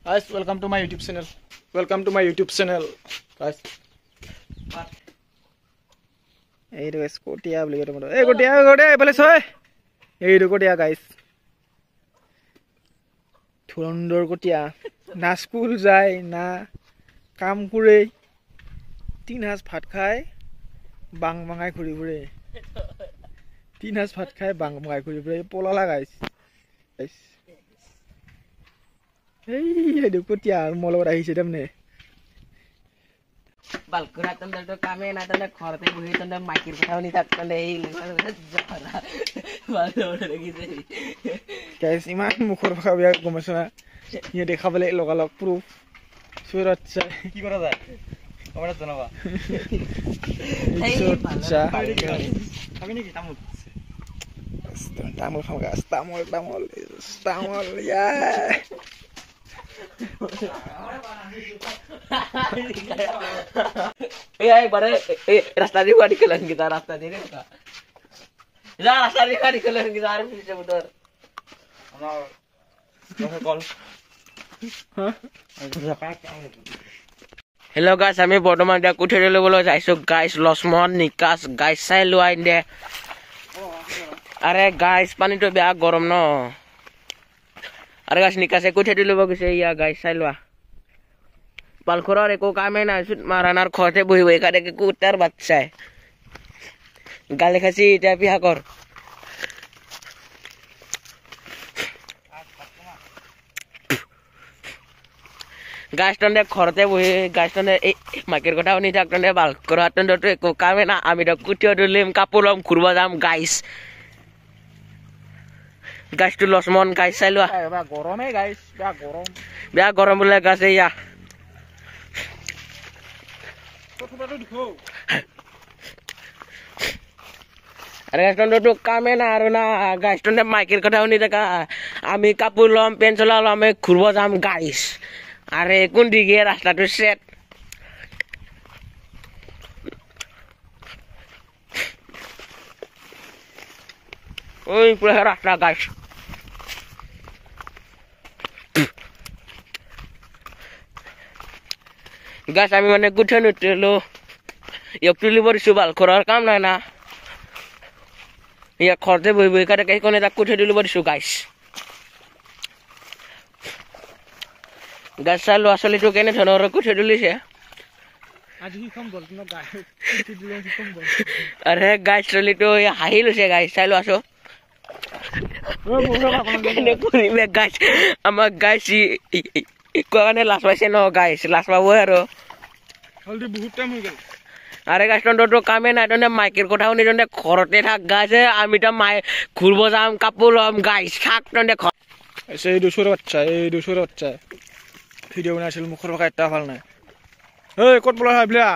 Guys, welcome to my YouTube channel. Welcome to my YouTube channel, guys. Hey, guys, kotia boli karo maro. Hey, kotia, bole soy. Hey, kotia, guys. Thurandor kotia. Na school jai, na kam kure. 3 has bhat khai, bang bangai khuri pure. 3 has bhat khai, bang bangai khuri pure. Polala, guys. Guys. Hey, aduh kotia molo rahise damne. Balkona tanda to kame na tanda khorte buhi tanda makir kothao ni thak tanda ei jara balo lagi sei guys iman mukhor baka biya gomasona ye dekhabale logalok proof surat cha ki kora যায় আমরা জানাবা আচ্ছা খাবি নাকি তামুল তামুল খাও গাছ তামুল ইয়া Ay bare rasta di gua dikelan kita rasta di ka. Ya rasta di ka dikelan kita arep bisa motor. Hello guys, আমি বৰ্তমান এতিয়া কুঠেৰি লবলৈ যাইছো গাইস লছমন নিকাস গাইস চাই লোৱা ইন্দে আৰে গাইস পানীটো বেয়া গৰম ন আৰে গাইস নিকাসে কুঠেৰি লব গৈছে ইয়া গাইস চাই লোৱা পালখৰৰ একো কামে নাই সুত মাৰানাৰ খৰতে বহি বহি কাটে কুটাৰ বাচ্চাই গালে খাসি এটা বিয়া কৰ গাছটনে খৰতে বহি গাছটনে এই মাকেৰ কথা শুনি থাকটনে বালকৰা টনে তো একো কামে না আমি তো কুটিও দিলিম কাপোৰ লম ঘুৰবা যাম গাইস গাছটো লছমন গাইস চাই লোৱা গৰমে গাইস বেয়া গৰম বোলে গাছ এয়া আৰে গাছটনে তো কামে না আৰু না গাছটনে মাকেৰ কথা শুনি থাকা আমি কাপোৰ লম পেন চলাম আমি ঘুরবা যাম গাইস আরে কোন দিকে রাস্তাটো সেট ওই পুরো রাস্তা গাছ গাছ আমি মানে গুঠে নুটলো তুলি পড়িছো ভাল করার কাম নাই না ইয়া খরতে বই বই কাটে কে কোনে তাক কুঠে দিলো পড়িছো গাছ গাছ চাই ল'ৰা ছোৱালীটো কেনে ধৰণৰ কুঠে তুলিছে আৰে গাছ ছোৱালীটো হাঁহি লৈছে গাছ চাই লোৱাছো গাছ আমাক গাছ কাৰণে লাজ পাইছে ন গাছ লাজ পাবই আৰু আৰে গাছ তন্ত্ৰটো কামে নাই তনে মাইকেৰ কথা শুনি তনে ঘৰতে থাক গাছে আমি তো মাই ঘূৰিব যাম কাপোৰ ল'ম গাছ থাক তনে এই 200 বাচ্চা ভিডিও বনাইছিল মুখৰ ভাষা এটা ভাল নাই ঐ ক'ত বলা ভাবিলা